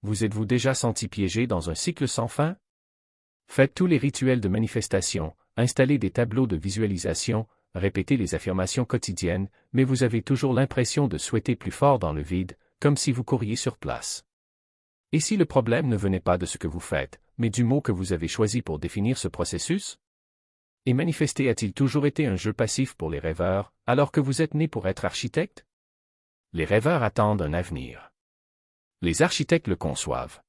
Vous êtes-vous déjà senti piégé dans un cycle sans fin? Faites tous les rituels de manifestation, installez des tableaux de visualisation, répétez les affirmations quotidiennes, mais vous avez toujours l'impression de souhaiter plus fort dans le vide, comme si vous couriez sur place. Et si le problème ne venait pas de ce que vous faites, mais du mot que vous avez choisi pour définir ce processus? Et manifester a-t-il toujours été un jeu passif pour les rêveurs, alors que vous êtes né pour être architecte? Les rêveurs attendent un avenir. Les architectes le conçoivent.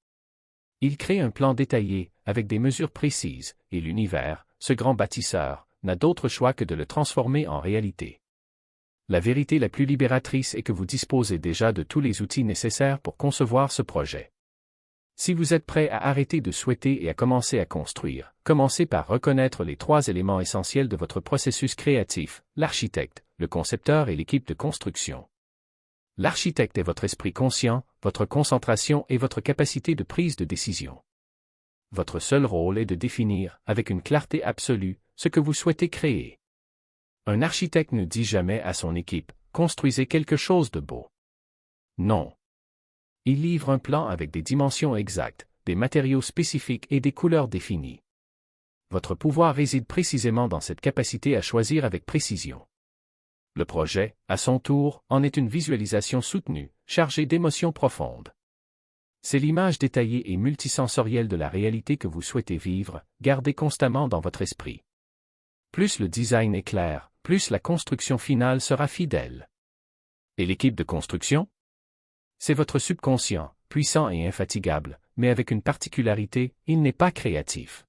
Ils créent un plan détaillé, avec des mesures précises, et l'univers, ce grand bâtisseur, n'a d'autre choix que de le transformer en réalité. La vérité la plus libératrice est que vous disposez déjà de tous les outils nécessaires pour concevoir ce projet. Si vous êtes prêt à arrêter de souhaiter et à commencer à construire, commencez par reconnaître les 3 éléments essentiels de votre processus créatif, l'architecte, le concepteur et l'équipe de construction. L'architecte est votre esprit conscient, votre concentration et votre capacité de prise de décision. Votre seul rôle est de définir, avec une clarté absolue, ce que vous souhaitez créer. Un architecte ne dit jamais à son équipe « Construisez quelque chose de beau ». Non. Il livre un plan avec des dimensions exactes, des matériaux spécifiques et des couleurs définies. Votre pouvoir réside précisément dans cette capacité à choisir avec précision. Le projet, à son tour, en est une visualisation soutenue, chargée d'émotions profondes. C'est l'image détaillée et multisensorielle de la réalité que vous souhaitez vivre, gardée constamment dans votre esprit. Plus le design est clair, plus la construction finale sera fidèle. Et l'équipe de construction? C'est votre subconscient, puissant et infatigable, mais avec une particularité, il n'est pas créatif.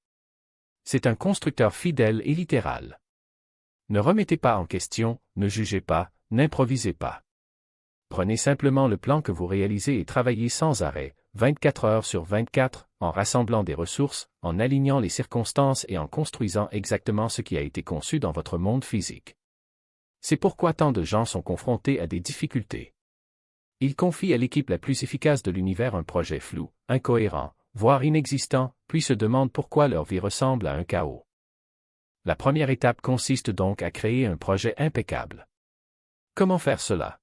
C'est un constructeur fidèle et littéral. Ne remettez pas en question, ne jugez pas, n'improvisez pas. Prenez simplement le plan que vous réalisez et travaillez sans arrêt, 24 heures sur 24, en rassemblant des ressources, en alignant les circonstances et en construisant exactement ce qui a été conçu dans votre monde physique. C'est pourquoi tant de gens sont confrontés à des difficultés. Ils confient à l'équipe la plus efficace de l'univers un projet flou, incohérent, voire inexistant, puis se demandent pourquoi leur vie ressemble à un chaos. La première étape consiste donc à créer un projet impeccable. Comment faire cela?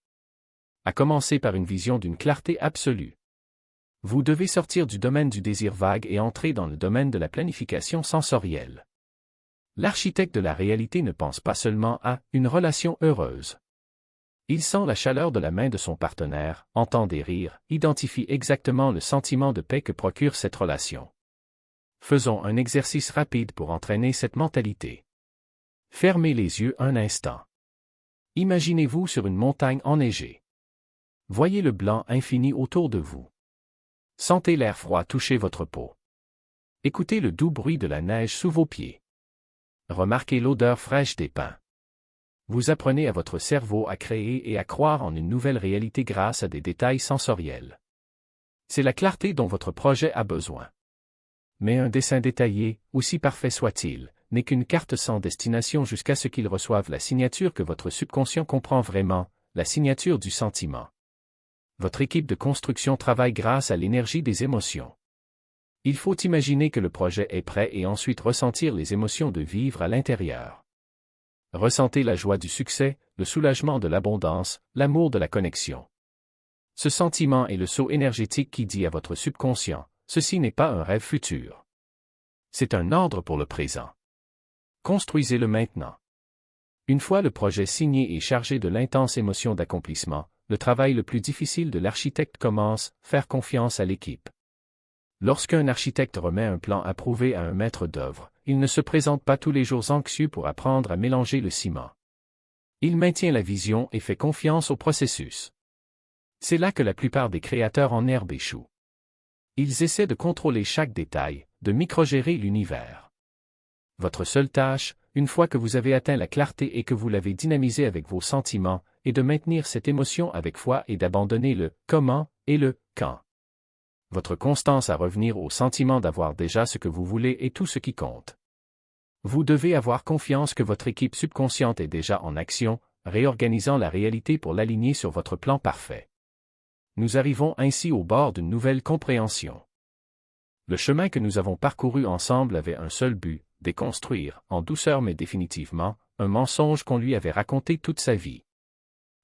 À commencer par une vision d'une clarté absolue. Vous devez sortir du domaine du désir vague et entrer dans le domaine de la planification sensorielle. L'architecte de la réalité ne pense pas seulement à une relation heureuse. Il sent la chaleur de la main de son partenaire, entend des rires, identifie exactement le sentiment de paix que procure cette relation. Faisons un exercice rapide pour entraîner cette mentalité. Fermez les yeux un instant. Imaginez-vous sur une montagne enneigée. Voyez le blanc infini autour de vous. Sentez l'air froid toucher votre peau. Écoutez le doux bruit de la neige sous vos pieds. Remarquez l'odeur fraîche des pins. Vous apprenez à votre cerveau à créer et à croire en une nouvelle réalité grâce à des détails sensoriels. C'est la clarté dont votre projet a besoin. Mais un dessin détaillé, aussi parfait soit-il, n'est qu'une carte sans destination jusqu'à ce qu'il reçoive la signature que votre subconscient comprend vraiment, la signature du sentiment. Votre équipe de construction travaille grâce à l'énergie des émotions. Il faut imaginer que le projet est prêt et ensuite ressentir les émotions de vivre à l'intérieur. Ressentez la joie du succès, le soulagement de l'abondance, l'amour de la connexion. Ce sentiment est le saut énergétique qui dit à votre subconscient, ceci n'est pas un rêve futur. C'est un ordre pour le présent. Construisez-le maintenant. Une fois le projet signé et chargé de l'intense émotion d'accomplissement, le travail le plus difficile de l'architecte commence, faire confiance à l'équipe. Lorsqu'un architecte remet un plan approuvé à un maître d'œuvre, il ne se présente pas tous les jours anxieux pour apprendre à mélanger le ciment. Il maintient la vision et fait confiance au processus. C'est là que la plupart des créateurs en herbe échouent. Ils essaient de contrôler chaque détail, de microgérer l'univers. Votre seule tâche, une fois que vous avez atteint la clarté et que vous l'avez dynamisé avec vos sentiments, est de maintenir cette émotion avec foi et d'abandonner le « comment » et le « quand ». Votre constance à revenir au sentiment d'avoir déjà ce que vous voulez est tout ce qui compte. Vous devez avoir confiance que votre équipe subconsciente est déjà en action, réorganisant la réalité pour l'aligner sur votre plan parfait. Nous arrivons ainsi au bord d'une nouvelle compréhension. Le chemin que nous avons parcouru ensemble avait un seul but, déconstruire, en douceur mais définitivement, un mensonge qu'on lui avait raconté toute sa vie.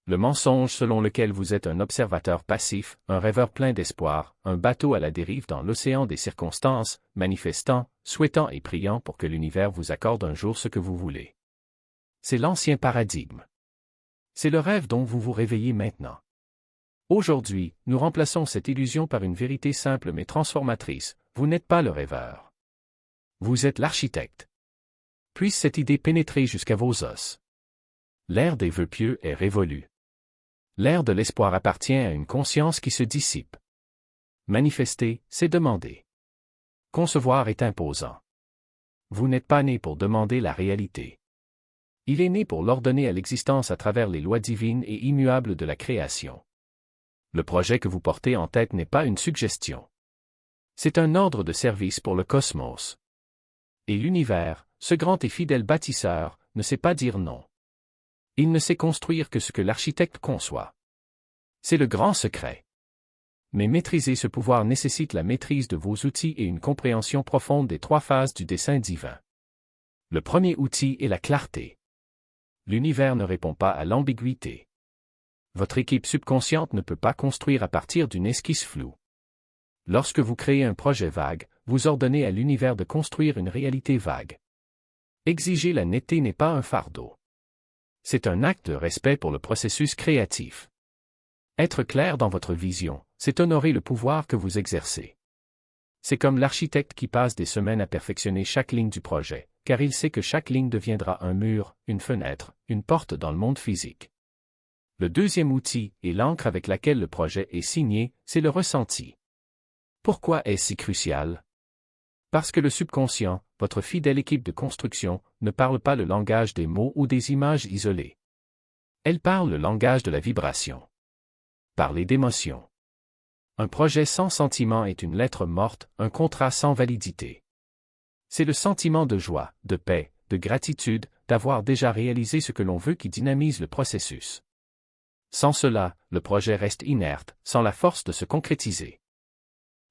Le mensonge selon lequel vous êtes un observateur passif, un rêveur plein d'espoir, un bateau à la dérive dans l'océan des circonstances, manifestant, souhaitant et priant pour que l'univers vous accorde un jour ce que vous voulez. C'est l'ancien paradigme. C'est le rêve dont vous vous réveillez maintenant. Aujourd'hui, nous remplaçons cette illusion par une vérité simple mais transformatrice. Vous n'êtes pas le rêveur. Vous êtes l'architecte. Puisse cette idée pénétrer jusqu'à vos os. L'ère des vœux pieux est révolue. L'ère de l'espoir appartient à une conscience qui se dissipe. Manifester, c'est demander. Concevoir est imposant. Vous n'êtes pas né pour demander la réalité. Il est né pour l'ordonner à l'existence à travers les lois divines et immuables de la création. Le projet que vous portez en tête n'est pas une suggestion. C'est un ordre de service pour le cosmos. Et l'univers, ce grand et fidèle bâtisseur, ne sait pas dire non. Il ne sait construire que ce que l'architecte conçoit. C'est le grand secret. Mais maîtriser ce pouvoir nécessite la maîtrise de vos outils et une compréhension profonde des 3 phases du dessein divin. Le premier outil est la clarté. L'univers ne répond pas à l'ambiguïté. Votre équipe subconsciente ne peut pas construire à partir d'une esquisse floue. Lorsque vous créez un projet vague, vous ordonnez à l'univers de construire une réalité vague. Exiger la netteté n'est pas un fardeau. C'est un acte de respect pour le processus créatif. Être clair dans votre vision, c'est honorer le pouvoir que vous exercez. C'est comme l'architecte qui passe des semaines à perfectionner chaque ligne du projet, car il sait que chaque ligne deviendra un mur, une fenêtre, une porte dans le monde physique. Le deuxième outil, et l'encre avec laquelle le projet est signé, c'est le ressenti. Pourquoi est-ce si crucial? Parce que le subconscient, votre fidèle équipe de construction, ne parle pas le langage des mots ou des images isolées. Elle parle le langage de la vibration. Parlez d'émotion. Un projet sans sentiment est une lettre morte, un contrat sans validité. C'est le sentiment de joie, de paix, de gratitude, d'avoir déjà réalisé ce que l'on veut qui dynamise le processus. Sans cela, le projet reste inerte, sans la force de se concrétiser.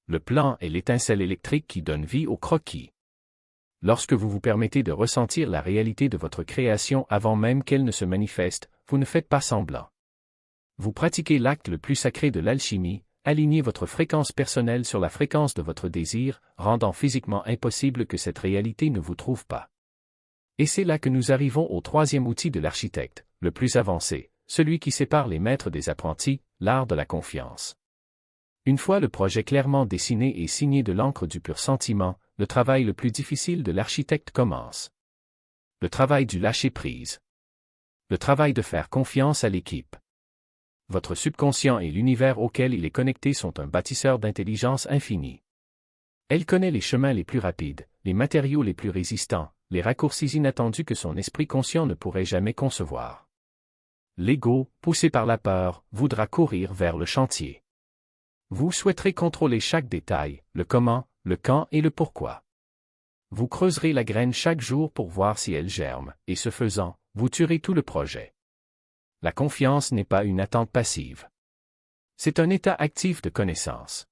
Le plan est l'étincelle électrique qui donne vie au croquis. Lorsque vous vous permettez de ressentir la réalité de votre création avant même qu'elle ne se manifeste, vous ne faites pas semblant. Vous pratiquez l'acte le plus sacré de l'alchimie, alignez votre fréquence personnelle sur la fréquence de votre désir, rendant physiquement impossible que cette réalité ne vous trouve pas. Et c'est là que nous arrivons au 3e outil de l'architecte, le plus avancé, celui qui sépare les maîtres des apprentis, l'art de la confiance. Une fois le projet clairement dessiné et signé de l'encre du pur sentiment, le travail le plus difficile de l'architecte commence. Le travail du lâcher-prise. Le travail de faire confiance à l'équipe. Votre subconscient et l'univers auquel il est connecté sont un bâtisseur d'intelligence infinie. Elle connaît les chemins les plus rapides, les matériaux les plus résistants, les raccourcis inattendus que son esprit conscient ne pourrait jamais concevoir. L'ego, poussé par la peur, voudra courir vers le chantier. Vous souhaiterez contrôler chaque détail, le comment, le quand et le pourquoi. Vous creuserez la graine chaque jour pour voir si elle germe, et ce faisant, vous tuerez tout le projet. La confiance n'est pas une attente passive. C'est un état actif de connaissance.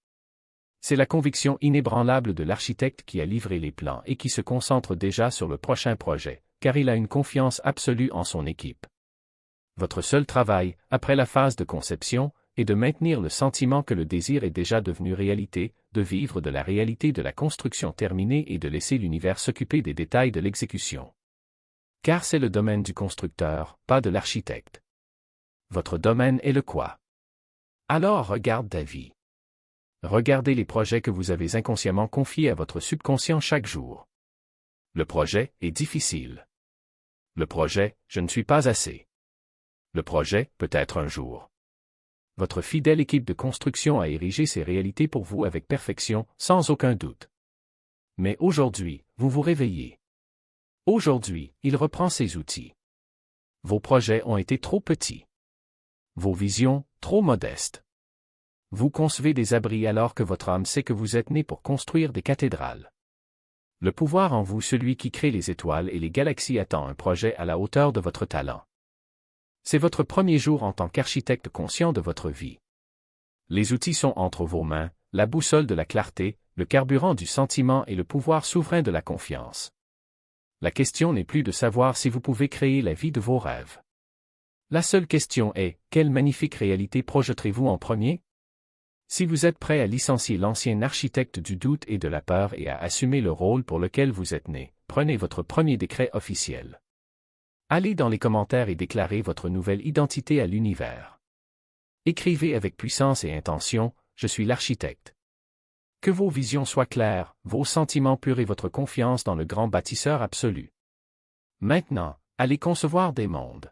C'est la conviction inébranlable de l'architecte qui a livré les plans et qui se concentre déjà sur le prochain projet, car il a une confiance absolue en son équipe. Votre seul travail, après la phase de conception, est de maintenir le sentiment que le désir est déjà devenu réalité, de vivre de la réalité de la construction terminée et de laisser l'univers s'occuper des détails de l'exécution. Car c'est le domaine du constructeur, pas de l'architecte. Votre domaine est le quoi. Alors regarde ta vie. Regardez les projets que vous avez inconsciemment confiés à votre subconscient chaque jour. Le projet est difficile. Le projet, je ne suis pas assez. Le projet, peut-être un jour. Votre fidèle équipe de construction a érigé ces réalités pour vous avec perfection, sans aucun doute. Mais aujourd'hui, vous vous réveillez. Aujourd'hui, il reprend ses outils. Vos projets ont été trop petits. Vos visions, trop modestes. Vous concevez des abris alors que votre âme sait que vous êtes né pour construire des cathédrales. Le pouvoir en vous, celui qui crée les étoiles et les galaxies, attend un projet à la hauteur de votre talent. C'est votre premier jour en tant qu'architecte conscient de votre vie. Les outils sont entre vos mains, la boussole de la clarté, le carburant du sentiment et le pouvoir souverain de la confiance. La question n'est plus de savoir si vous pouvez créer la vie de vos rêves. La seule question est, quelle magnifique réalité projeterez-vous en premier? Si vous êtes prêt à licencier l'ancien architecte du doute et de la peur et à assumer le rôle pour lequel vous êtes né, prenez votre premier décret officiel. Allez dans les commentaires et déclarez votre nouvelle identité à l'univers. Écrivez avec puissance et intention, je suis l'architecte. Que vos visions soient claires, vos sentiments purs et votre confiance dans le grand bâtisseur absolu. Maintenant, allez concevoir des mondes.